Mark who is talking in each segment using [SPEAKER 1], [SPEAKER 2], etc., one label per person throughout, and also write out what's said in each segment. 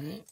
[SPEAKER 1] right.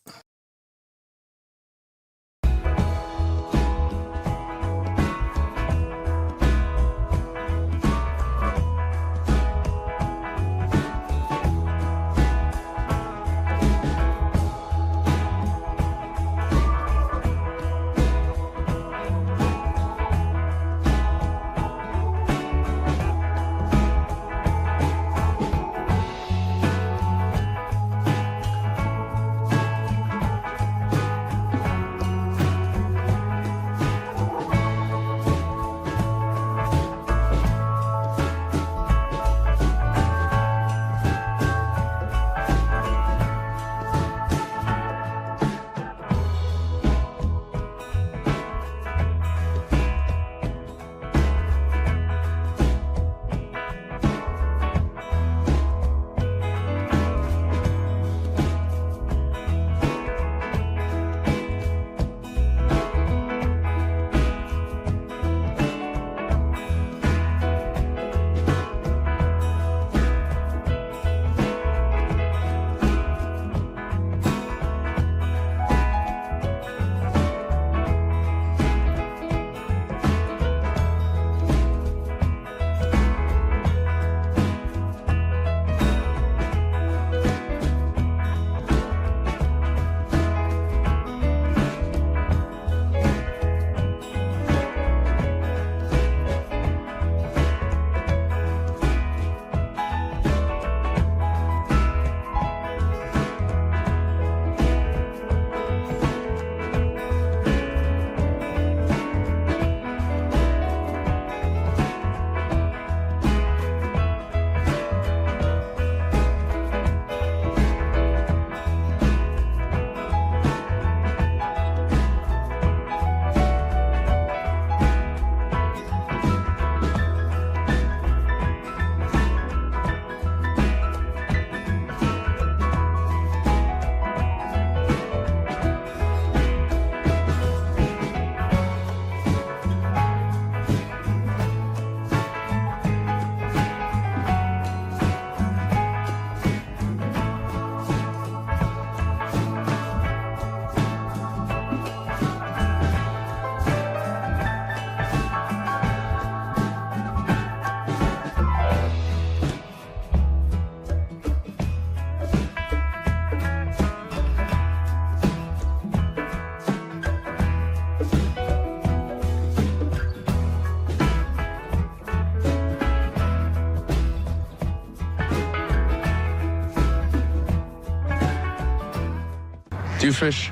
[SPEAKER 2] Do you fish?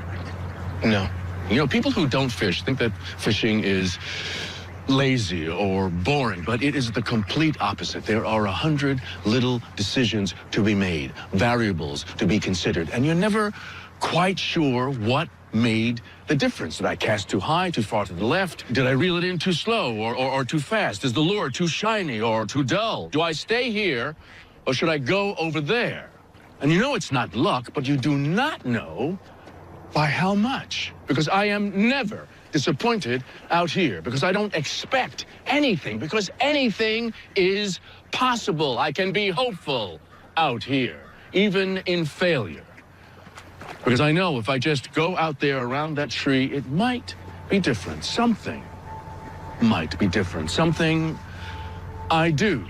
[SPEAKER 2] No. You know, people who don't fish think that fishing is lazy or boring, but it is the complete opposite. There are 100 little decisions to be made, variables to be considered, and you're never quite sure what made the difference. Did I cast too high, too far to the left? Did I reel it in too slow or too fast? Is the lure too shiny or too dull? Do I stay here or should I go over there? And you know it's not luck, but you do not know by how much. Because I am never disappointed out here, because I don't expect anything, because anything is possible. I can be hopeful out here, even in failure. Because I know if I just go out there around that tree, it might be different. Something might be different. Something I do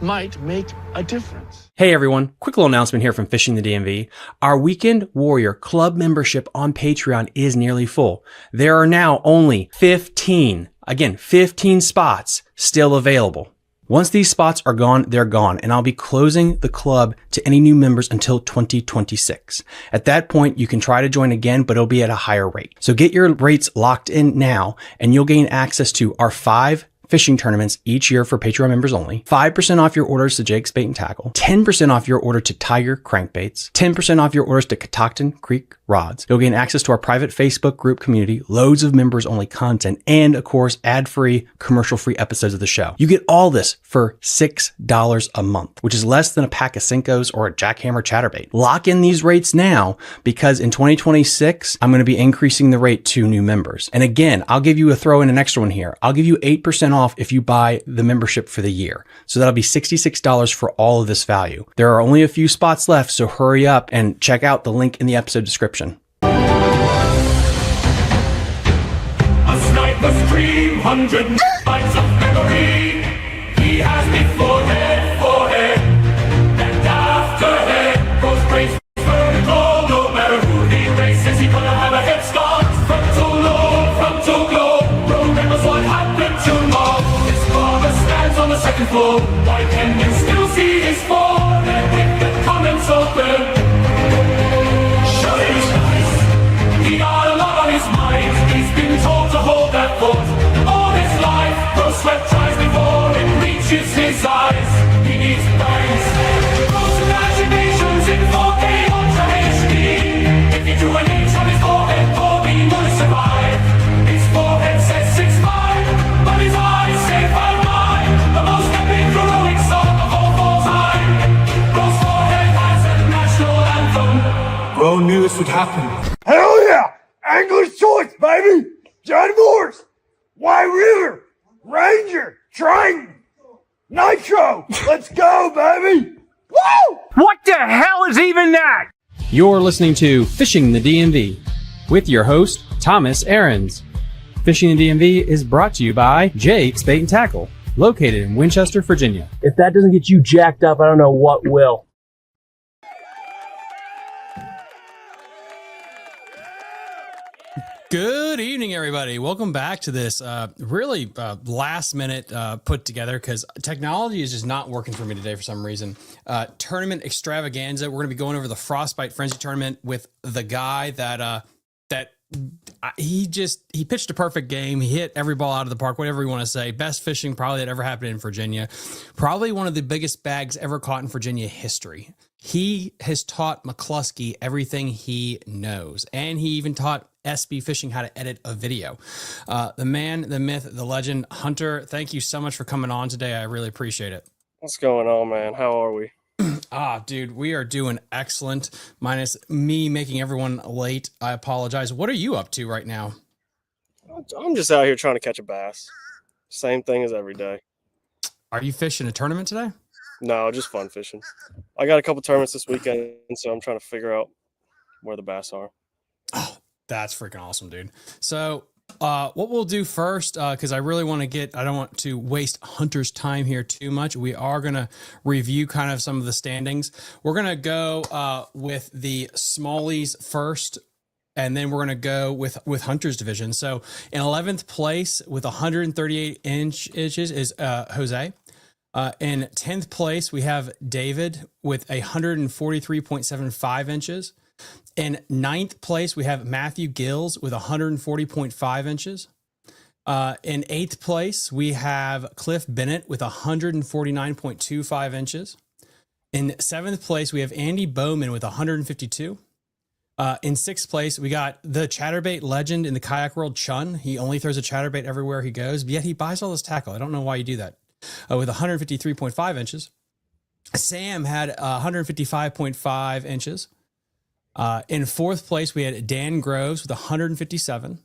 [SPEAKER 2] might make a difference.
[SPEAKER 3] Hey everyone, quick little announcement here from Fishing the DMV. Our Weekend Warrior Club membership on Patreon is nearly full. There are now only 15 spots still available. Once these spots are gone, they're gone, and I'll be closing the club to any new members until 2026. At that point, you can try to join again, but it'll be at a higher rate. So get your rates locked in now, and you'll gain access to our 5 fishing tournaments each year for Patreon members only, 5% off your orders to Jake's Bait and Tackle, 10% off your order to Tiger Crankbaits, 10% off your orders to Catoctin Creek rods. You'll gain access to our private Facebook group community, loads of members only content, and of course, ad-free, commercial-free episodes of the show. You get all this for $6 a month, which is less than a pack of Cincos or a jackhammer chatterbait. Lock in these rates now because in 2026, I'm going to be increasing the rate to new members. And again, I'll give you throw in an extra one here. I'll give you 8% off if you buy the membership for the year. So that'll be $66 for all of this value. There are only a few spots left, so hurry up and check out the link in the episode description.
[SPEAKER 1] A sniper's dream, 100 nights of memory. He has me forehead, and after head goes brains vertical. No matter who he races, he's gonna have a head start. Frontal glow. Remembers what happened to Mom. His father stands on the second floor. Why can you still see his forehead with the comments open? Shut his eyes. He got a lot on his mind. He's been told to hold that thought all his life. Rose sweat tries before it reaches his eyes. He needs bangs. Rose imaginations in 4K Ultra HD. If you drew an H on his forehead, Bobby would survive. His forehead says 6'5", but his eyes say 5'9". The most epic heroic song of all time. Rose's forehead has a national anthem.
[SPEAKER 4] Bro knew this would happen.
[SPEAKER 5] Hell yeah! Angler's choice, baby! John Moore's! White River! Ranger! Triton! Nitro! Let's go, baby! Woo!
[SPEAKER 6] What the hell is even that?
[SPEAKER 3] You're listening to Fishing the DMV with your host, Thomas Ahrens. Fishing the DMV is brought to you by Jake's Bait and Tackle, located in Winchester, Virginia.
[SPEAKER 6] If that doesn't get you jacked up, I don't know what will.
[SPEAKER 3] Good evening, everybody. Welcome back to this really last minute put together because technology is just not working for me today for some reason. Tournament extravaganza. We're going to be going over the Frostbite Frenzy Tournament with the guy that he pitched a perfect game. He hit every ball out of the park, whatever you want to say. Best fishing probably that ever happened in Virginia. Probably one of the biggest bags ever caught in Virginia history. He has taught McCluskey everything he knows, and he even taught SB Fishing how to edit a video. The man, the myth, the legend, Hunter, thank you so much for coming on today. I really appreciate it.
[SPEAKER 7] What's going on, man? How are we?
[SPEAKER 3] Dude, we are doing excellent. Minus me making everyone late. I apologize. What are you up to right now?
[SPEAKER 7] I'm just out here trying to catch a bass. Same thing as every day.
[SPEAKER 3] Are you fishing a tournament today?
[SPEAKER 7] No, just fun fishing. I got a couple tournaments this weekend, so I'm trying to figure out where the bass are.
[SPEAKER 3] Oh, that's freaking awesome, dude. So what we'll do first, because I really want to I don't want to waste Hunter's time here too much. We are going to review kind of some of the standings. We're going to go with the smallies first, and then we're going to go with Hunter's division. So in 11th place with 138 inches is Jose. In 10th place, we have David with 143.75 inches. In 9th place, we have Matthew Gills with 140.5 inches. In 8th place, we have Cliff Bennett with 149.25 inches. In 7th place, we have Andy Bowman with 152. In 6th place, we got the chatterbait legend in the kayak world, Chun. He only throws a chatterbait everywhere he goes, but yet he buys all this tackle. I don't know why you do that. With 153.5 inches. Sam had 155.5 inches. In 4th place, we had Dan Groves with 157.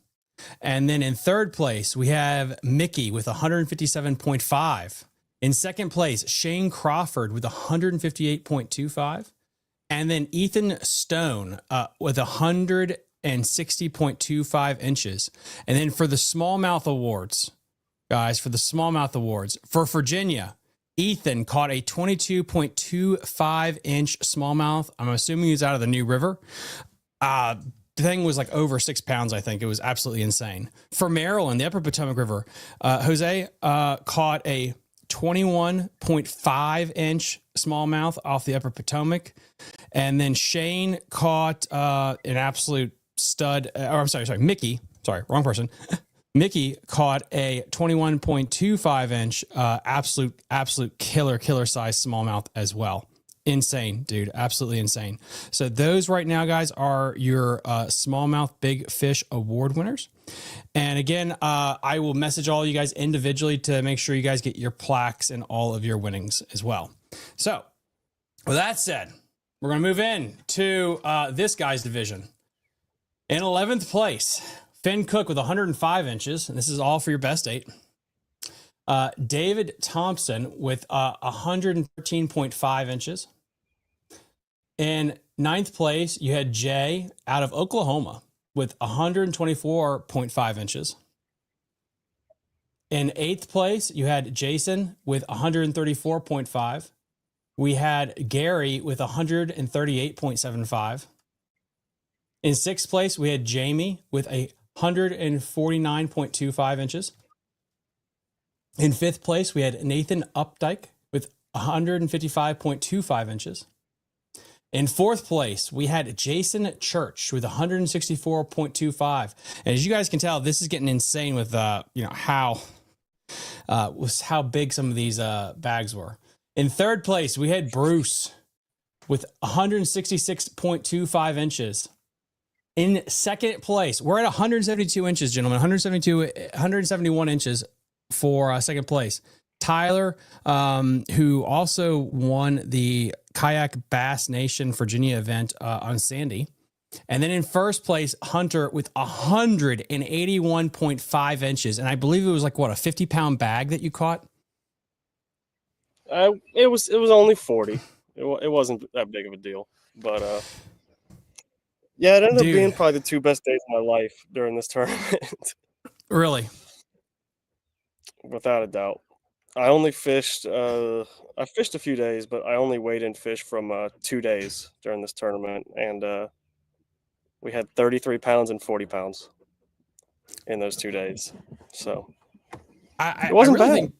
[SPEAKER 3] And then in 3rd place, we have Mickey with 157.5. In 2nd place, Shane Crawford with 158.25. And then Ethan Stone with 160.25 inches. And then for the smallmouth awards, guys, for Virginia, Ethan caught a 22.25 inch smallmouth. I'm assuming he's out of the New River. The thing was like over 6 pounds, I think. It was absolutely insane. For Maryland, the Upper Potomac River, Jose caught a 21.5 inch smallmouth off the Upper Potomac. And then Shane caught an absolute stud. Mickey. Sorry, wrong person. Mickey caught a 21.25 inch absolute killer size smallmouth as well. Insane, dude. Absolutely insane. So those right now, guys, are your smallmouth big fish award winners. And again, I will message all you guys individually to make sure you guys get your plaques and all of your winnings as well. So with that said, we're going to move in to this guy's division. In 11th place, Finn Cook with 105 inches. And this is all for your best 8. David Thompson with 113.5 inches. In 9th place, you had Jay out of Oklahoma with 124.5 inches. In 8th place, you had Jason with 134.5. We had Gary with 138.75. In 6th place, we had Jamie with 149.25 inches. In 5th place, we had Nathan Updike with 155.25 inches. In 4th place, we had Jason Church with 164.25. And as you guys can tell, this is getting insane with how big some of these bags were. In 3rd place, we had Bruce with 166.25 inches. In 2nd place, we're at 172 inches, gentlemen. 171 inches for 2nd place. Tyler, who also won the Kayak Bass Nation Virginia event on Sandy. And then in 1st place, Hunter with 181.5 inches. And I believe it was like, what, a 50-pound bag that you caught?
[SPEAKER 7] It was only 40. It wasn't that big of a deal. But, yeah, it ended up being probably the 2 best days of my life during this tournament.
[SPEAKER 3] Really?
[SPEAKER 7] Without a doubt. I only fished, I fished a few days, but I only weighed in fish from 2 days during this tournament. And we had 33 pounds and 40 pounds in those 2 days. So it wasn't bad.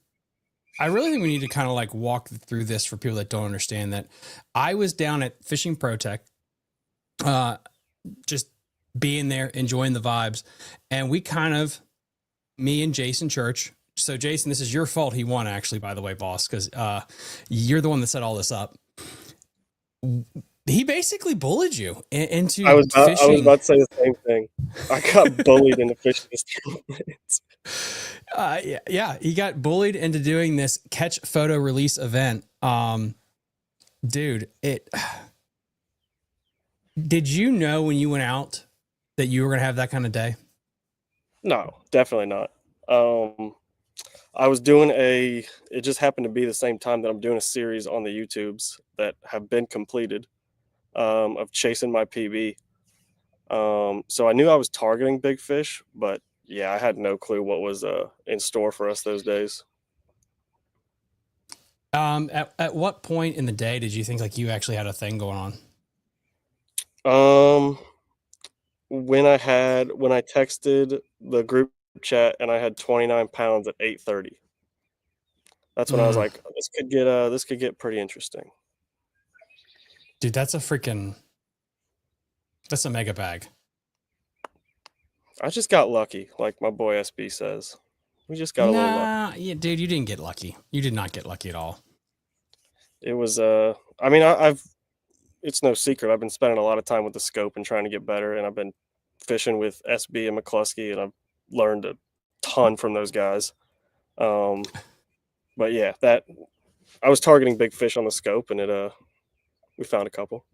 [SPEAKER 3] I really think we need to kind of like walk through this for people that don't understand that. I was down at Fishing Pro Tech, just being there, enjoying the vibes. And we kind of, me and Jason Church. So Jason, this is your fault. He won actually, by the way, boss, because you're the one that set all this up. He basically bullied you into fishing.
[SPEAKER 7] I was about to say the same thing. I got bullied into fishing this tournament.
[SPEAKER 3] Yeah, he got bullied into doing this catch photo release event. Dude, did you know when you went out that you were going to have that kind of day?
[SPEAKER 7] No, definitely not. I was doing it just happened to be the same time that I'm doing a series on the YouTubes that have been completed of chasing my PB. So I knew I was targeting big fish, but yeah, I had no clue what was in store for us those days.
[SPEAKER 3] At what point in the day did you think like you actually had a thing going
[SPEAKER 7] on? When I texted the group chat and I had 29 pounds at 8:30. That's when I was like, this could get pretty interesting.
[SPEAKER 3] Dude, that's a mega bag.
[SPEAKER 7] I just got lucky, like my boy SB says. We just got a little lucky.
[SPEAKER 3] Yeah, dude, you didn't get lucky. You did not get lucky at all.
[SPEAKER 7] It was it's no secret. I've been spending a lot of time with the scope and trying to get better, and I've been fishing with SB and McCluskey, and I've learned a ton from those guys. But yeah, that I was targeting big fish on the scope, and we found a couple.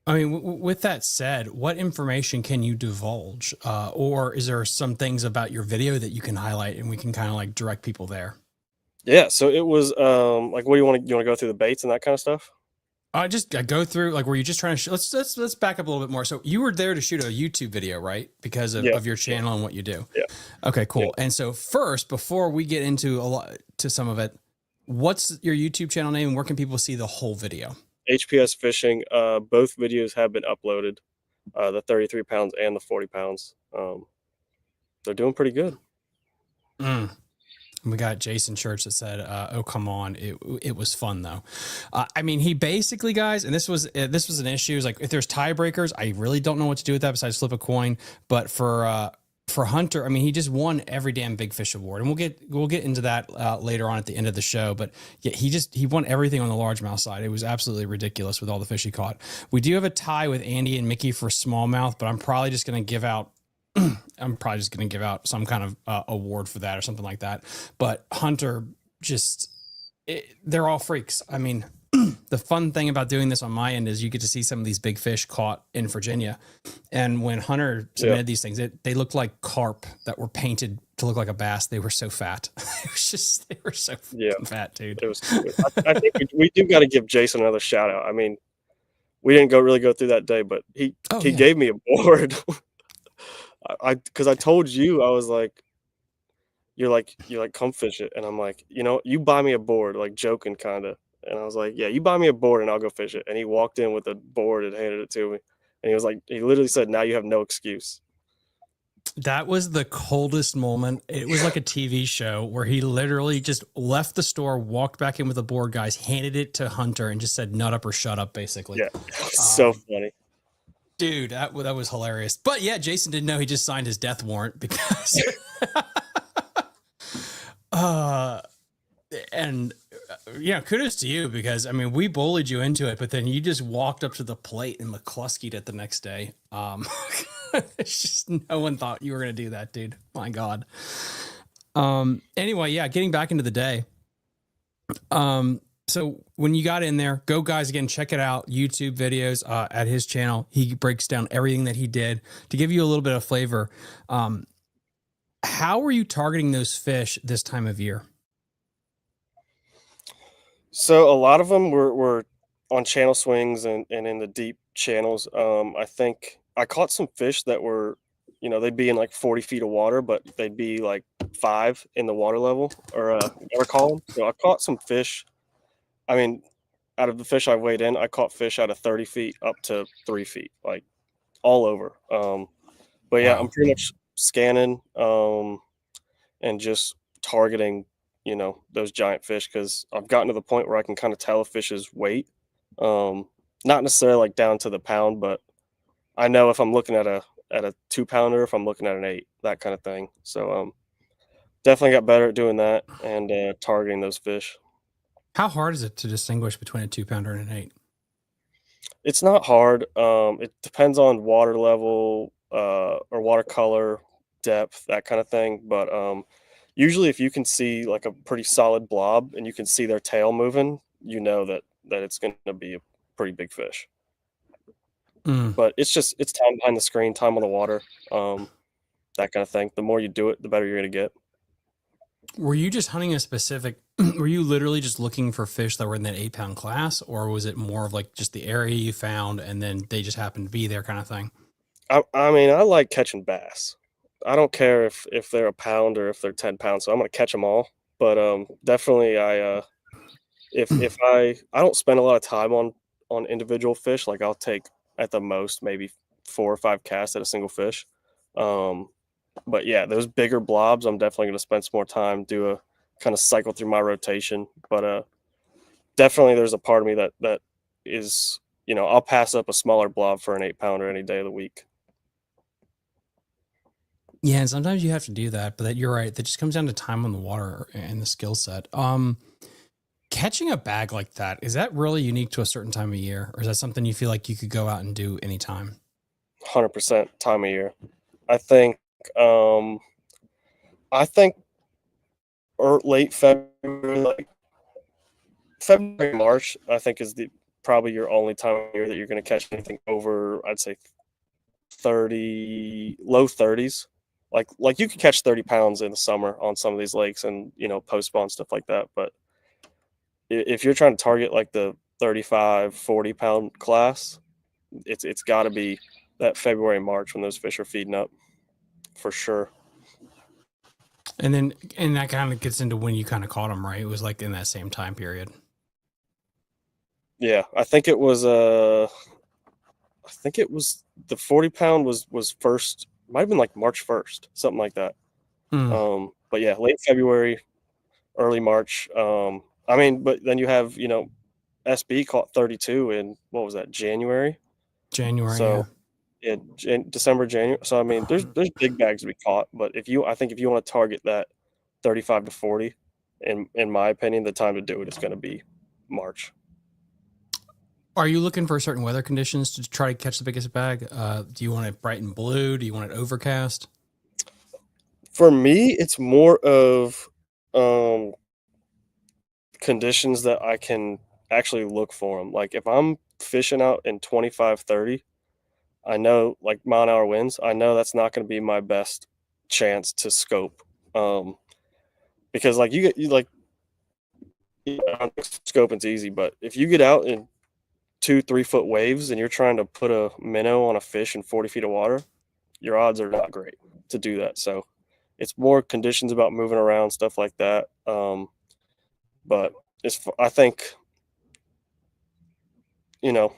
[SPEAKER 3] I mean, with that said, what information can you divulge? Or is there some things about your video that you can highlight and we can kind of like direct people there?
[SPEAKER 7] Yeah. So it was like, what do you want to go through the baits and that kind of stuff?
[SPEAKER 3] I go through, like, were you just trying to let's back up a little bit more. So you were there to shoot a YouTube video, right? Because of your channel and what you do.
[SPEAKER 7] Yeah.
[SPEAKER 3] Okay, cool.
[SPEAKER 7] Yeah.
[SPEAKER 3] And so first, before we get into some of it, what's your YouTube channel name and where can people see the whole video?
[SPEAKER 7] HPS Fishing. Both videos have been uploaded. The 33 pounds and the 40 pounds. They're doing pretty good.
[SPEAKER 3] We got Jason Church that said, "Oh, come on, it was fun though." I mean, he basically, guys, and this was an issue. Is like if there's tiebreakers, I really don't know what to do with that besides flip a coin. But for for Hunter, I mean, he just won every damn big fish award, and we'll get into that later on at the end of the show. But yeah, he won everything on the largemouth side. It was absolutely ridiculous with all the fish he caught. We do have a tie with Andy and Mickey for smallmouth, but I'm probably just going to give out. Some kind of award for that or something like that. But Hunter, they're all freaks. I mean, the fun thing about doing this on my end is you get to see some of these big fish caught in Virginia. And when Hunter submitted these things, they looked like carp that were painted to look like a bass. They were so fat. They were so fat, dude.
[SPEAKER 7] It was. I think we do got to give Jason another shout out. I mean, we didn't really go through that day, but he gave me a board. Because I told you, I was like, you're like, come fish it. And I'm like, you buy me a board, like joking kind of. And I was like, yeah, you buy me a board and I'll go fish it. And he walked in with a board and handed it to me. And he was like, he literally said, now you have no excuse.
[SPEAKER 3] That was the coldest moment. It was like a TV show where he literally just left the store, walked back in with a board, guys, handed it to Hunter and just said, nut up or shut up, basically.
[SPEAKER 7] Yeah, so funny.
[SPEAKER 3] Dude, that was hilarious. But yeah, Jason didn't know he just signed his death warrant because and kudos to you because I mean we bullied you into it, but then you just walked up to the plate and McCluskey'd it the next day. It's just no one thought you were gonna do that, dude. My God. Anyway, yeah, getting back into the day. So when you got in there, go guys, again, check it out. YouTube videos at his channel. He breaks down everything that he did to give you a little bit of flavor. How are you targeting those fish this time of year?
[SPEAKER 7] So a lot of them were on channel swings and in the deep channels. I think I caught some fish that were, they'd be in like 40 feet of water, but they'd be like 5 in the water level or water column. So I caught some fish. I mean, out of the fish I weighed in, I caught fish out of 30 feet up to 3 feet, like all over. But yeah, I'm pretty much scanning and just targeting, those giant fish because I've gotten to the point where I can kind of tell a fish's weight. Not necessarily like down to the pound, but I know if I'm looking at a 2-pounder, if I'm looking at an 8, that kind of thing. So definitely got better at doing that and targeting those fish.
[SPEAKER 3] How hard is it to distinguish between a 2-pounder and an 8?
[SPEAKER 7] It's not hard. It depends on water level or water color, depth, that kind of thing. But usually if you can see like a pretty solid blob and you can see their tail moving, you know that it's going to be a pretty big fish. But it's time behind the screen, time on the water, that kind of thing. The more you do it, the better you're going to get.
[SPEAKER 3] Were you just hunting a specific, were you literally just looking for fish that were in that 8-pound class, or was it more of like just the area you found and then they just happened to be there kind of thing?
[SPEAKER 7] I mean, I like catching bass. I don't care if they're a pound or if they're 10 pounds, so I'm going to catch them all. But definitely if I don't spend a lot of time on individual fish, like I'll take at the most maybe 4 or 5 casts at a single fish. But yeah, those bigger blobs, I'm definitely going to spend some more time, do a kind of cycle through my rotation. But definitely there's a part of me that is, I'll pass up a smaller blob for an 8-pounder any day of the week.
[SPEAKER 3] Yeah, and sometimes you have to do that, but you're right. That just comes down to time on the water and the skill set. Catching a bag like that, is that really unique to a certain time of year, or is that something you feel like you could go out and do anytime?
[SPEAKER 7] 100% time of year. I think or late February, like February, March, I think is probably your only time of year that you're going to catch anything over, I'd say 30, low 30s. Like you could catch 30 pounds in the summer on some of these lakes and, post spawn, stuff like that. But if you're trying to target like the 35, 40 pound class, it's got to be that February, March when those fish are feeding up for sure.
[SPEAKER 3] And that kind of gets into when you kind of caught them, right? It was like in that same time period.
[SPEAKER 7] Yeah, I think it was the 40 pound was first, might have been like March 1st, something like that. But yeah, late February, early March. But then you have, SB caught 32 in, what was that, January?
[SPEAKER 3] January.
[SPEAKER 7] So Yeah, December, January. So I mean, there's big bags to be caught, but I think if you want to target that 35 to 40, in my opinion, the time to do it is going to be March.
[SPEAKER 3] Are you looking for certain weather conditions to try to catch the biggest bag? Do you want it bright and blue? Do you want it overcast?
[SPEAKER 7] For me, it's more of conditions that I can actually look for them. Like if I'm fishing out in 25, 30, I know like mile-an-hour winds, I know that's not going to be my best chance to scope. Because like scoping's easy, but if you get out in 2-3 foot waves and you're trying to put a minnow on a fish in 40 feet of water, your odds are not great to do that. So it's more conditions about moving around, stuff like that. But I think, you know,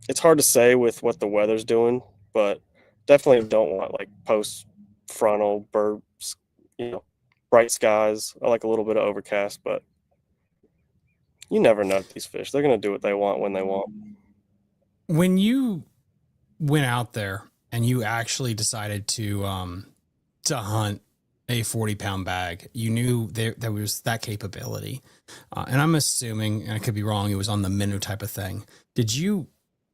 [SPEAKER 7] it's hard to say with what the weather's doing, but definitely don't want like post frontal birds, bright skies. I like a little bit of overcast, but you never know these fish. They're going to do what they want when they want.
[SPEAKER 3] When you went out there and you actually decided to hunt a 40-pound bag, you knew there was that capability. And I'm assuming, and I could be wrong, it was on the minnow type of thing. Did you,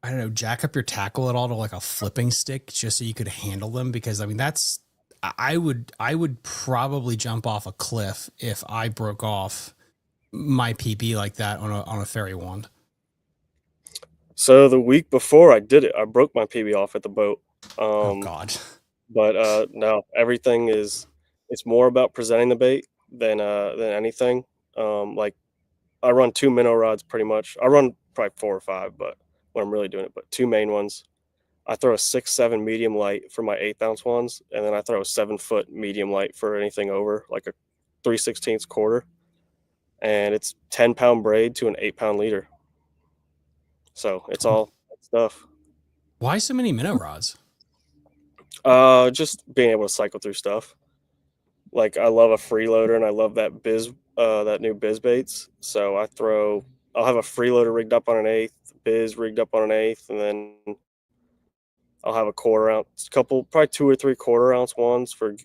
[SPEAKER 3] I don't know, jack up your tackle at all to like a flipping stick just so you could handle them? Because I mean, I would probably jump off a cliff if I broke off my PB like that on a fairy wand.
[SPEAKER 7] So the week before I did it, I broke my PB off at the boat.
[SPEAKER 3] Oh God.
[SPEAKER 7] But no, everything it's more about presenting the bait than anything. Like I run 2 minnow rods pretty much. I run probably 4 or 5, but when I'm really doing it, but 2 main ones. I throw a 6-7 medium light for my 1/8 ounce ones, and then I throw a 7-foot medium light for anything over like a 3/16 quarter. And it's 10-pound braid to an 8-pound leader. So it's all that stuff.
[SPEAKER 3] Why so many minnow rods?
[SPEAKER 7] Just being able to cycle through stuff. Like I love a freeloader, and I love that that new biz baits. So I'll have a freeloader rigged up on an 1/8, biz rigged up on an 1/8, and then I'll have a 1/4 ounce, probably 2 or 3 1/4 ounce ones for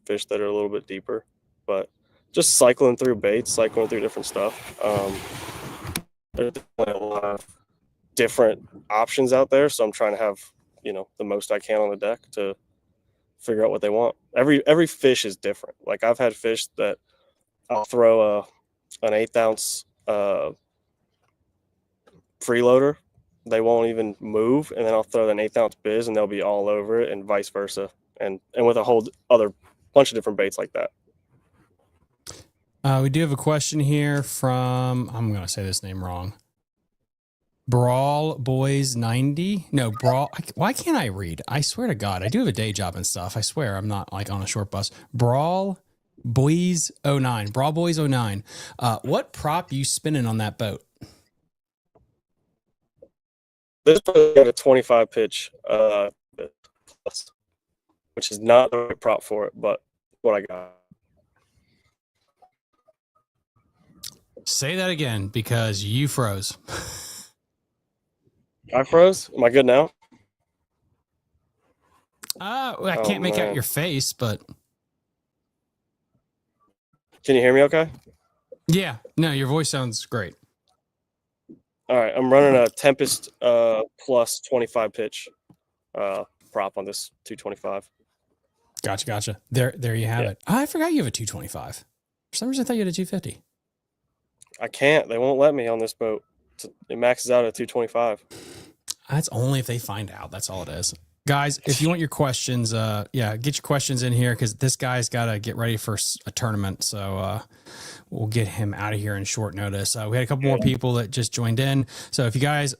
[SPEAKER 7] fish that are a little bit deeper. But just cycling through baits, cycling through different stuff. There's definitely a lot of different options out there, so I'm trying to have the most I can on the deck to figure out what they want. Every fish is different. Like I've had fish that I'll throw an 1/8 ounce freeloader, they won't even move, and then I'll throw an 1/8 ounce biz and they'll be all over it, and vice versa, and with a whole other bunch of different baits like that.
[SPEAKER 3] We do have a question here from, I'm going to say this name wrong. Brawl Boys 90. No, Brawl. Why can't I read? I swear to God, I do have a day job and stuff. I swear I'm not like on a short bus. Brawl Boys 09. Brawl Boys 09. What prop you spinning on that boat?
[SPEAKER 7] This boat got a 25 pitch, which is not the right prop for it, but what I got.
[SPEAKER 3] Say that again because you froze.
[SPEAKER 7] I froze. Am I good now?
[SPEAKER 3] I can't make out your face, but
[SPEAKER 7] can you hear me okay?
[SPEAKER 3] Yeah, no, your voice sounds great.
[SPEAKER 7] All right, I'm running a Tempest plus 25 pitch prop on this 225.
[SPEAKER 3] Gotcha. There you have it. Oh, I forgot you have a 225. For some reason, I thought you had a 250.
[SPEAKER 7] I can't. They won't let me on this boat. It maxes out at 225.
[SPEAKER 3] That's only if they find out. That's all it is. Guys, if you want your questions, get your questions in here because this guy's got to get ready for a tournament. So we'll get him out of here in short notice. We had a couple more people that just joined in. So if you guys,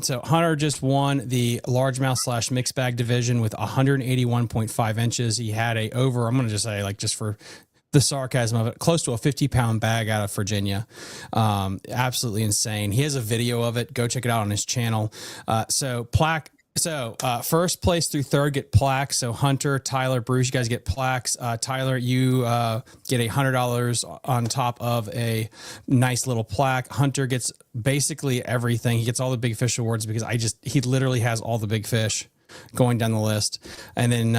[SPEAKER 3] so Hunter just won the largemouth / mixed bag division with 181.5 inches. He had a over, I'm going to just say like just for the sarcasm of it, close to a 50-pound bag out of Virginia. Absolutely insane. He has a video of it. Go check it out on his channel. First place through third get plaques. So Hunter, Tyler, Bruce, you guys get plaques. Tyler, you get $100 on top of a nice little plaque. Hunter gets basically everything. He gets all the big fish awards because he literally has all the big fish. going down the list. And then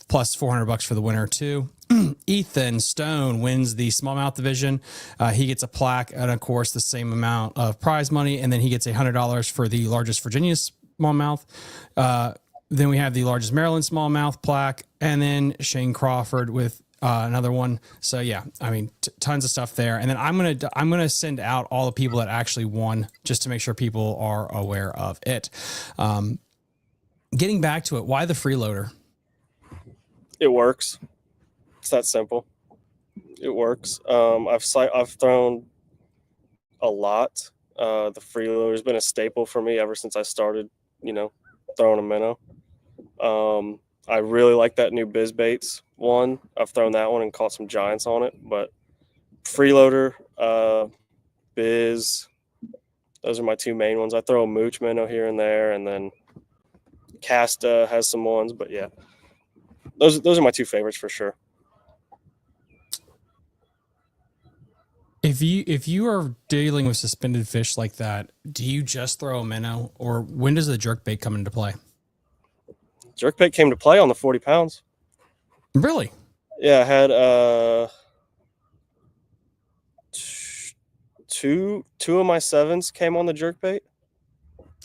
[SPEAKER 3] plus $400 for the winner too. Ethan Stone wins the smallmouth division. He gets a plaque and, of course, the same amount of prize money. And then he gets $100 for the largest Virginia smallmouth. Then we have the largest Maryland smallmouth plaque, and then Shane Crawford with another one. So yeah, I mean, tons of stuff there. And then I'm gonna send out all the people that actually won, just to make sure people are aware of it. Getting back to it, why the freeloader?
[SPEAKER 7] It works. It's that simple. It works. I've thrown a lot. The freeloader has been a staple for me ever since I started, throwing a minnow. I really like that new Biz Baits one. I've thrown that one and caught some giants on it. But freeloader, Biz, those are my two main ones. I throw a mooch minnow here and there, and then Casta has some ones. But yeah, those are my two favorites for sure.
[SPEAKER 3] If you are dealing with suspended fish like that, do you just throw a minnow, or when does the jerkbait come into play?
[SPEAKER 7] Jerkbait came to play on the 40 pounds.
[SPEAKER 3] Really?
[SPEAKER 7] Yeah, I had two of my sevens came on the jerkbait.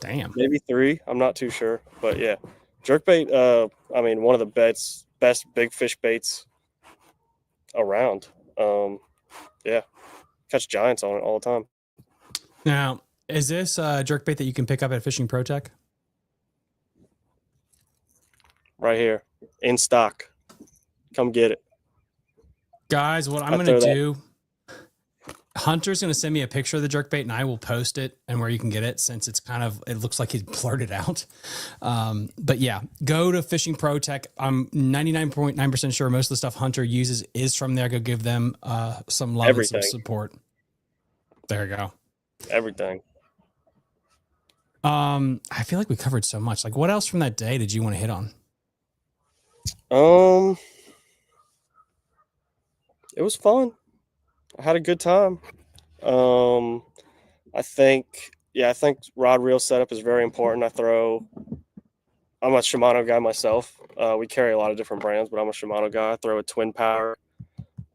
[SPEAKER 3] Damn.
[SPEAKER 7] Maybe three. I'm not too sure, but yeah, jerkbait. I mean, one of the best big fish baits around. Yeah, catch giants on it all the time.
[SPEAKER 3] Now, is this a jerkbait that you can pick up at Fishing Pro Tech?
[SPEAKER 7] Right here, in stock. Come get it.
[SPEAKER 3] Guys, what I'm going to do, Hunter's going to send me a picture of the jerkbait, and I will post it and where you can get it, since it looks like he blurted out. But yeah, go to Fishing Pro Tech. I'm 99.9% sure most of the stuff Hunter uses is from there. Go give them some love and some support. There you go.
[SPEAKER 7] Everything.
[SPEAKER 3] I feel like we covered so much. Like, what else from that day did you want to hit on?
[SPEAKER 7] It was fun. I had a good time. I think rod reel setup is very important. I'm a Shimano guy myself. We carry a lot of different brands, but I'm a Shimano guy. I throw a twin power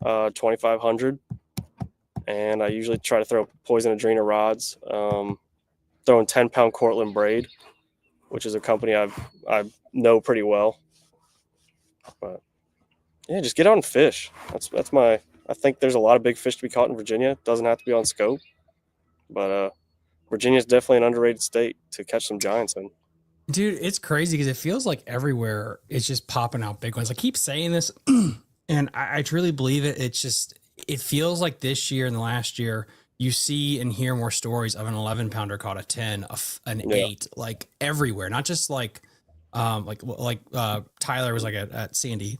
[SPEAKER 7] 2500, and I usually try to throw Poison Adrena rods. Throwing 10-pound Cortland braid, which is a company I know pretty well. But yeah, just get out and fish. That's my. I think there's a lot of big fish to be caught in Virginia. It doesn't have to be on scope, but Virginia is definitely an underrated state to catch some giants in.
[SPEAKER 3] Dude, it's crazy because it feels like everywhere it's just popping out big ones. I keep saying this, and I truly believe it. It feels like this year and the last year, you see and hear more stories of an 11-pounder caught a 10, an 8, like everywhere. Not just like Tyler was like at Sandy.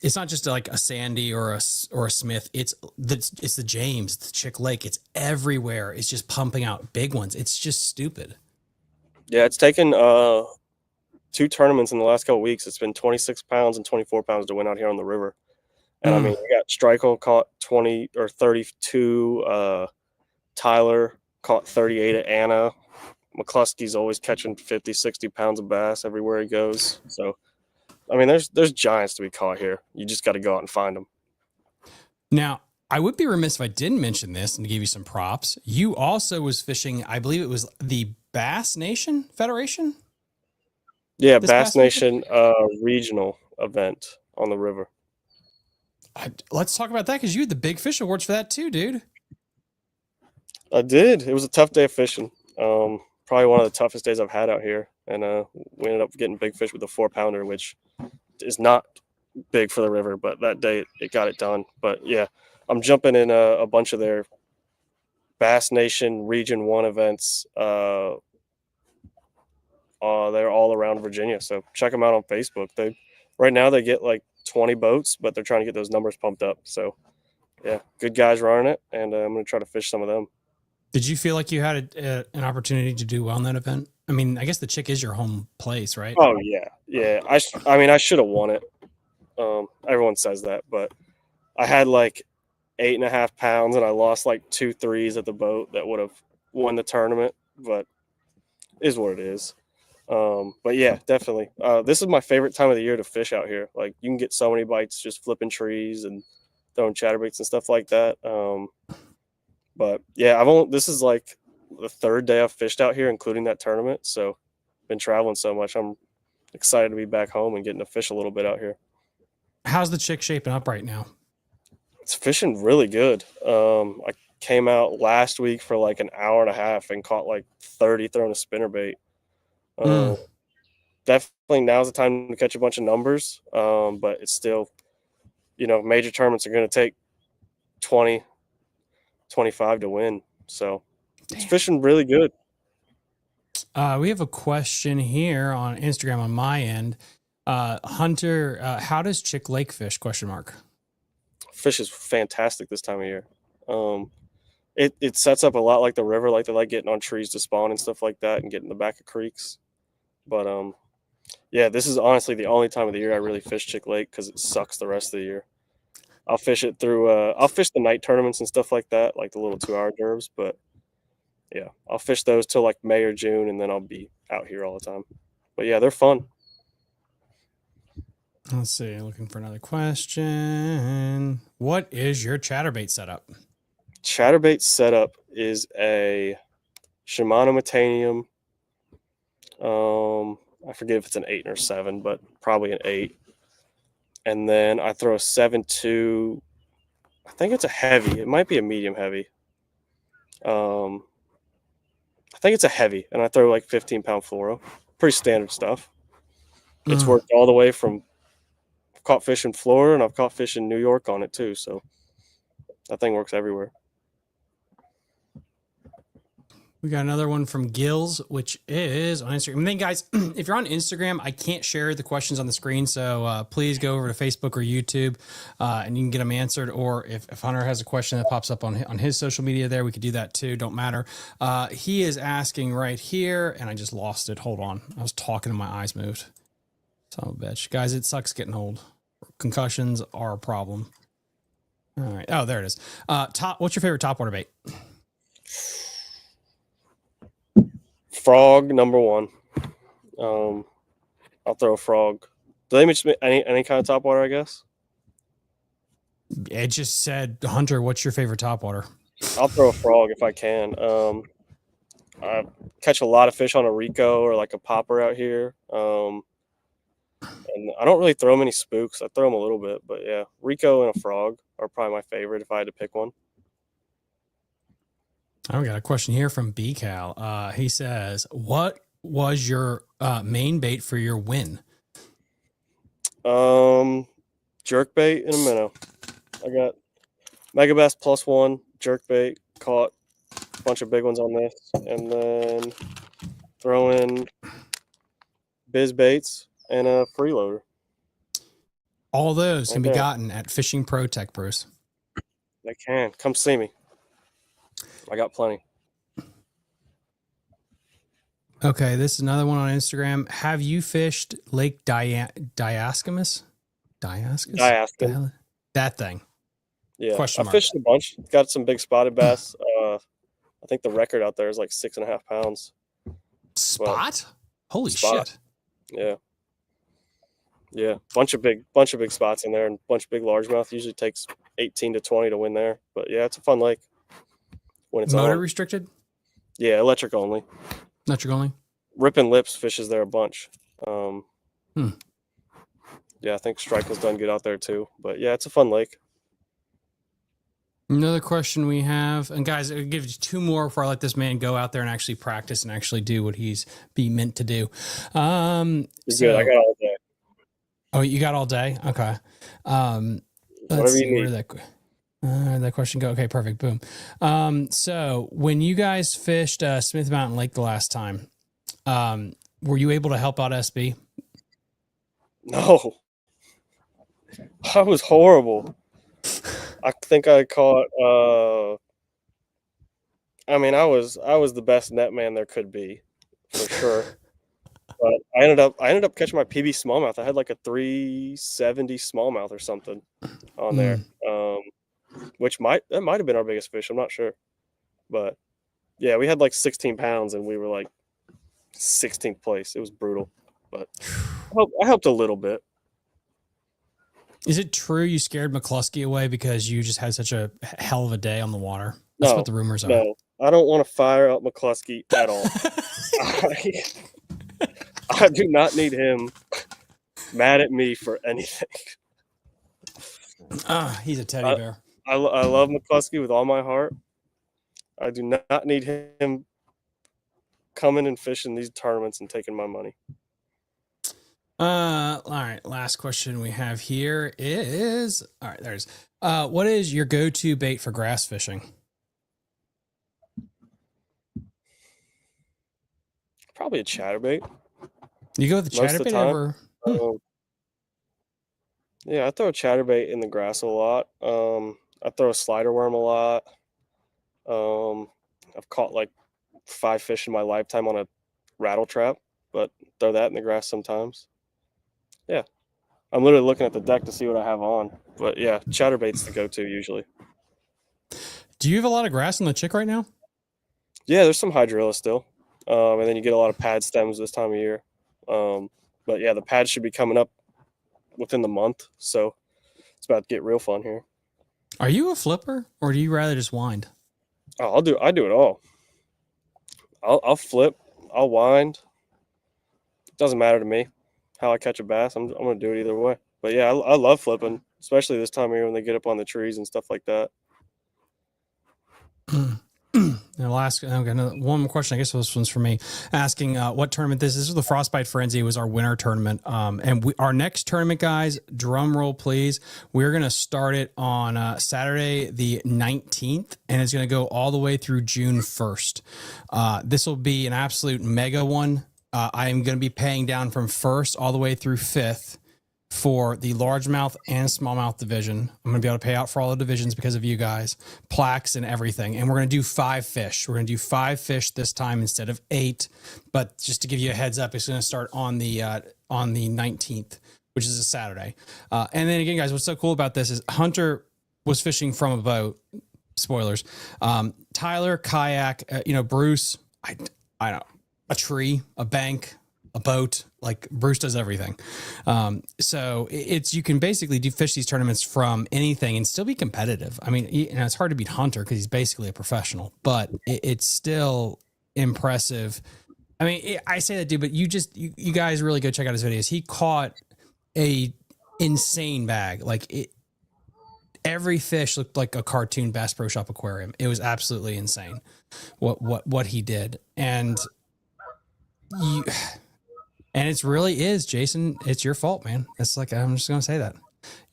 [SPEAKER 3] It's not just like a Sandy or a Smith. It's the James, the Chick Lake. It's everywhere. It's just pumping out big ones. It's just stupid.
[SPEAKER 7] Yeah, it's taken 2 tournaments in the last couple of weeks. It's been 26 pounds and 24 pounds to win out here on the river. And I mean, we got Streichel caught 20 or 32. Tyler caught 38 at Anna. McCluskey's always catching 50, 60 pounds of bass everywhere he goes. So, I mean, there's giants to be caught here. You just got to go out and find them.
[SPEAKER 3] Now, I would be remiss if I didn't mention this and give you some props. You also was fishing, I believe it was the Bass Nation Federation?
[SPEAKER 7] Yeah, Bass Nation regional event on the river.
[SPEAKER 3] Let's talk about that, because you had the Big Fish Awards for that too, dude.
[SPEAKER 7] I did. It was a tough day of fishing. Probably one of the toughest days I've had out here. And we ended up getting big fish with a 4-pounder, which is not big for the river, but that day it got it done. But yeah, I'm jumping in a bunch of their Bass Nation Region 1 events. They're all around Virginia. So check them out on Facebook. Right now they get like 20 boats, but they're trying to get those numbers pumped up. So yeah, good guys running it, and I'm going to try to fish some of them.
[SPEAKER 3] Did you feel like you had an opportunity to do well in that event? I mean, I guess the Chick is your home place, right?
[SPEAKER 7] Oh yeah. Yeah. I mean, I should have won it. Everyone says that, but I had like 8.5 pounds and I lost like 2 threes at the boat that would have won the tournament, but it is what it is. But yeah, definitely. This is my favorite time of the year to fish out here. Like you can get so many bites just flipping trees and throwing chatterbaits and stuff like that. But yeah, this is like the third day I've fished out here, including that tournament. So been traveling so much. I'm excited to be back home and getting to fish a little bit out here.
[SPEAKER 8] How's the chick shaping up right now?
[SPEAKER 7] It's fishing really good. I came out last week for like an hour and a half and caught like 30 throwing a spinnerbait. Definitely now's the time to catch a bunch of numbers. But it's still, major tournaments are going to take 20, 25 to win. So it's fishing really good.
[SPEAKER 8] We have a question here on Instagram on my end. Hunter, how does Chick Lake fish? ?
[SPEAKER 7] Fish is fantastic this time of year. It sets up a lot like the river, like they like getting on trees to spawn and stuff like that and getting in the back of creeks. But yeah, this is honestly the only time of the year I really fish Chick Lake because it sucks the rest of the year. I'll fish it through I'll fish the night tournaments and stuff like that, like the little 2-hour derivs, but yeah, I'll fish those till like May or June and then I'll be out here all the time. But yeah, they're fun.
[SPEAKER 8] Let's see, looking for another question. What is your chatterbait setup?
[SPEAKER 7] Chatterbait setup is a Shimano Metanium. I forget if it's an 8 or 7, but probably an 8. And then I throw a 7.2. I think it's a heavy. It might be a medium heavy. I think it's a heavy, and I throw like 15-pound fluoro. Pretty standard stuff. It's worked all the way from I've caught fish in Florida, and I've caught fish in New York on it too. So that thing works everywhere.
[SPEAKER 8] We got another one from Gills, which is on Instagram. And then, guys, if you're on Instagram, I can't share the questions on the screen. So please go over to Facebook or YouTube and you can get them answered. Or if Hunter has a question that pops up on his social media there, we could do that too. Don't matter. He is asking right here, and I just lost it. Hold on. I was talking and my eyes moved. Son of a bitch. Guys, it sucks getting old. Concussions are a problem. All right. Oh, there it is. What's your favorite topwater bait?
[SPEAKER 7] Frog number 1. I'll throw a frog. Do they mention any kind of topwater? I guess
[SPEAKER 8] It just said, Hunter, what's your favorite topwater?
[SPEAKER 7] I'll throw a frog if I can. I catch a lot of fish on a Rico or like a popper out here. And I don't really throw many spooks. I throw them a little bit, but yeah, Rico and a frog are probably my favorite if I had to pick one.
[SPEAKER 8] Oh, we got a question here from BCal. He says, what was your main bait for your win?
[SPEAKER 7] Jerkbait and a minnow. I got Megabass +1, jerkbait, caught a bunch of big ones on this, and then throw in biz baits and a freeloader.
[SPEAKER 8] All those can be gotten at Fishing Pro Tech, Bruce.
[SPEAKER 7] They can. Come see me. I got plenty.
[SPEAKER 8] Okay, this is another one on Instagram. Have you fished Lake Diascamus?
[SPEAKER 7] Diascan.
[SPEAKER 8] That thing.
[SPEAKER 7] Yeah,
[SPEAKER 8] Question
[SPEAKER 7] I
[SPEAKER 8] mark.
[SPEAKER 7] fished a bunch. Got some big spotted bass. I think the record out there is like 6.5 pounds.
[SPEAKER 8] Spot? Holy
[SPEAKER 7] Spot.
[SPEAKER 8] shit.
[SPEAKER 7] Yeah. Yeah, bunch of big spots in there and bunch of big largemouth. Usually takes 18 to 20 to win there. But yeah, it's a fun lake when it's
[SPEAKER 8] Motor
[SPEAKER 7] on.
[SPEAKER 8] restricted?
[SPEAKER 7] Yeah, electric only.
[SPEAKER 8] Electric only?
[SPEAKER 7] Ripping Lips fishes there a bunch.
[SPEAKER 8] Hmm.
[SPEAKER 7] Yeah, I think Striking's done good out there too. But yeah, it's a fun lake.
[SPEAKER 8] Another question we have, and guys, I'll give you 2 more before I let this man go out there and actually practice and actually do what he's be meant to do.
[SPEAKER 7] Good. I got all day.
[SPEAKER 8] Oh, you got all day? Okay. Let's
[SPEAKER 7] Whatever
[SPEAKER 8] see
[SPEAKER 7] you
[SPEAKER 8] where
[SPEAKER 7] need.
[SPEAKER 8] that question go. Okay, perfect. Boom. So when you guys fished Smith Mountain Lake the last time, were you able to help out SB?
[SPEAKER 7] No. I was horrible. I think I caught I mean I was the best net man there could be, for sure. But I ended up catching my PB smallmouth. I had like a 370 smallmouth or something on there. Which might have been our biggest fish, I'm not sure. But yeah, we had like 16 pounds and we were like 16th place. It was brutal, but I helped a little bit.
[SPEAKER 8] Is it true you scared McCluskey away because you just had such a hell of a day on the water? That's what the rumors are.
[SPEAKER 7] No, I don't want to fire up McCluskey at all. I do not need him mad at me for anything.
[SPEAKER 8] He's a teddy bear.
[SPEAKER 7] I love McCluskey with all my heart. I do not need him coming and fishing these tournaments and taking my money.
[SPEAKER 8] All right. Last question we have here is, all right, there's, what is your go-to bait for grass fishing?
[SPEAKER 7] Probably a chatterbait.
[SPEAKER 8] You go with the chatterbait over?
[SPEAKER 7] Yeah, I throw a chatterbait in the grass a lot. I throw a slider worm a lot. I've caught like 5 fish in my lifetime on a rattle trap, but throw that in the grass sometimes. Yeah, I'm literally looking at the deck to see what I have on. But yeah, chatterbait's the go-to usually.
[SPEAKER 8] Do you have a lot of grass on the chick right now?
[SPEAKER 7] Yeah, there's some hydrilla still. And then you get a lot of pad stems this time of year. But yeah, the pads should be coming up within the month. So it's about to get real fun here.
[SPEAKER 8] Are you a flipper or do you rather just wind?
[SPEAKER 7] Oh, I do it all. I'll flip, I'll wind. Doesn't matter to me how I catch a bass. I'm gonna do it either way. But yeah, I love flipping, especially this time of year when they get up on the trees and stuff like that.
[SPEAKER 8] Now, one more question. I guess this one's for me. Asking what tournament this is. This is the Frostbite Frenzy. It was our winter tournament. And our next tournament, guys, drum roll, please. We're going to start it on Saturday, the 19th, and it's going to go all the way through June 1st. This will be an absolute mega one. I am going to be paying down from 1st all the way through 5th for the largemouth and smallmouth division. I'm going to be able to pay out for all the divisions because of you guys, plaques and everything. And we're going to do 5 fish. We're going to do 5 fish this time instead of 8. But just to give you a heads up, it's going to start on the 19th, which is a Saturday. And then again, guys, what's so cool about this is Hunter was fishing from a boat. Spoilers. Tyler, kayak, Bruce, I don't know, a tree, a bank, a boat. Like Bruce does everything. So you can basically fish these tournaments from anything and still be competitive. I mean, it's hard to beat Hunter because he's basically a professional, but it's still impressive. I mean, I say that, dude, but you guys really go check out his videos. He caught a insane bag. Like every fish looked like a cartoon Bass Pro Shop aquarium. It was absolutely insane what he did. And it really is, Jason. It's your fault, man. It's like, I'm just going to say that.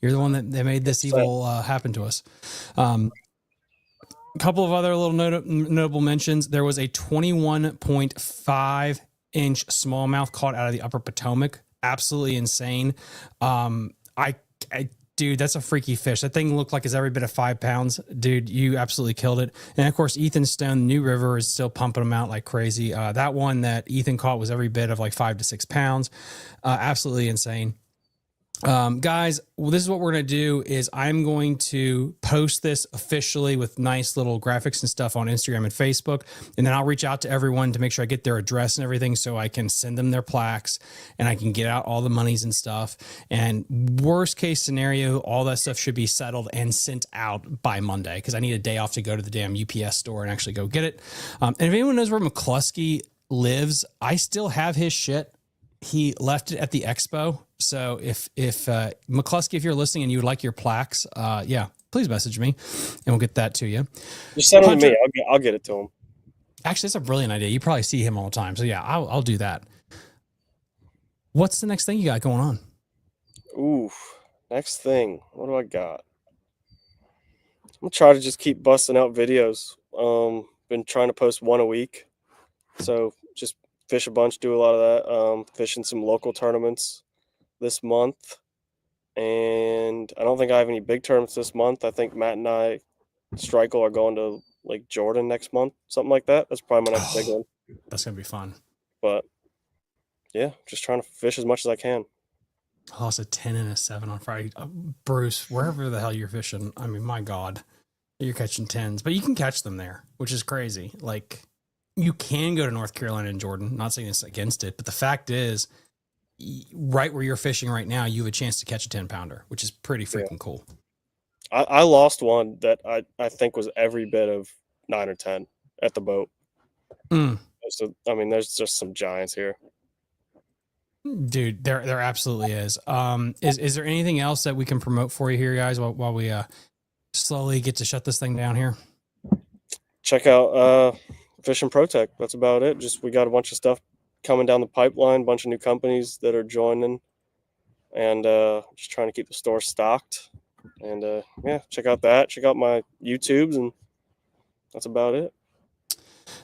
[SPEAKER 8] You're the one that made this evil happen to us. A couple of other little notable mentions. There was a 21.5 inch smallmouth caught out of the Upper Potomac. Absolutely insane. Dude, that's a freaky fish. That thing looked like it's every bit of 5 pounds. Dude, you absolutely killed it. And of course, Ethan Stone, New River, is still pumping them out like crazy. That one that Ethan caught was every bit of like 5 to 6 pounds. Absolutely insane. Guys, this is what we're going to do is I'm going to post this officially with nice little graphics and stuff on Instagram and Facebook. And then I'll reach out to everyone to make sure I get their address and everything so I can send them their plaques and I can get out all the monies and stuff. And worst case scenario, all that stuff should be settled and sent out by Monday because I need a day off to go to the damn UPS store and actually go get it. And if anyone knows where McCluskey lives, I still have his shit. He left it at the expo. So if McCluskey, if you're listening and you would like your plaques, please message me and we'll get that to you.
[SPEAKER 7] Just send them to me. I'll get it to him.
[SPEAKER 8] Actually, that's a brilliant idea. You probably see him all the time. So yeah, I'll do that. What's the next thing you got going on?
[SPEAKER 7] Ooh, next thing. What do I got? I'm gonna try to just keep busting out videos. Been trying to post 1 a week. So just fish a bunch, do a lot of that. Fishing some local tournaments this month. And I don't think I have any big tournaments this month. I think Matt and I, Strikel, are going to Lake Jordan next month, something like that. That's probably my next big one.
[SPEAKER 8] That's going to be fun.
[SPEAKER 7] But yeah, just trying to fish as much as I can.
[SPEAKER 8] I lost a 10 and a 7 on Friday. Bruce, wherever the hell you're fishing, I mean, my God, you're catching 10s, but you can catch them there, which is crazy. Like, you can go to North Carolina and Jordan. Not saying this against it, but the fact is, right where you're fishing right now, you have a chance to catch a 10-pounder, which is pretty freaking cool.
[SPEAKER 7] I lost one that I think was every bit of 9 or 10 at the boat. So, I mean, there's just some giants here.
[SPEAKER 8] Dude, there absolutely is. Is there anything else that we can promote for you here, guys, while we slowly get to shut this thing down here?
[SPEAKER 7] Check out Fishing Protect. That's about it. Just we got a bunch of stuff coming down the pipeline, bunch of new companies that are joining, and just trying to keep the store stocked. And yeah, check out that. Check out my YouTubes, and that's about it.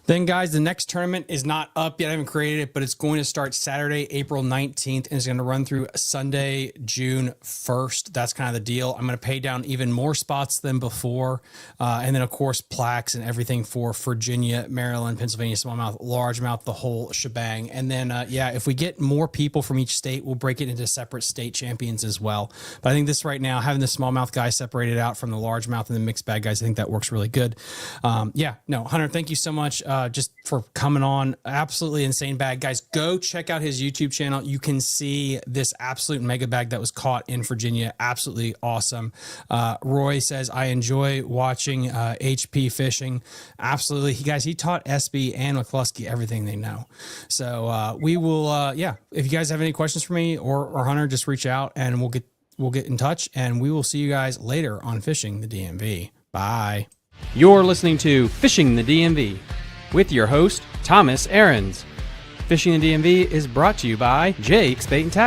[SPEAKER 8] Then, guys, the next tournament is not up yet. I haven't created it, but it's going to start Saturday, April 19th, and it's going to run through Sunday, June 1st. That's kind of the deal. I'm going to pay down even more spots than before. And then, of course, plaques and everything for Virginia, Maryland, Pennsylvania, smallmouth, largemouth, the whole shebang. And then, yeah, if we get more people from each state, we'll break it into separate state champions as well. But I think this right now, having the smallmouth guys separated out from the largemouth and the mixed bag guys, I think that works really good. Yeah, no, Hunter, thank you so much. Just for coming on. Absolutely insane bag. Guys, go check out his YouTube channel. You can see this absolute mega bag that was caught in Virginia. Absolutely awesome. Roy says, I enjoy watching HP fishing. Absolutely. He taught SB and McCluskey everything they know. So we will, yeah, if you guys have any questions for me or Hunter, just reach out and we'll get in touch, and we will see you guys later on Fishing the DMV. Bye.
[SPEAKER 3] You're listening to Fishing the DMV with your host, Thomas Ahrens. Fishing the DMV is brought to you by Jake's Bait and Tackle.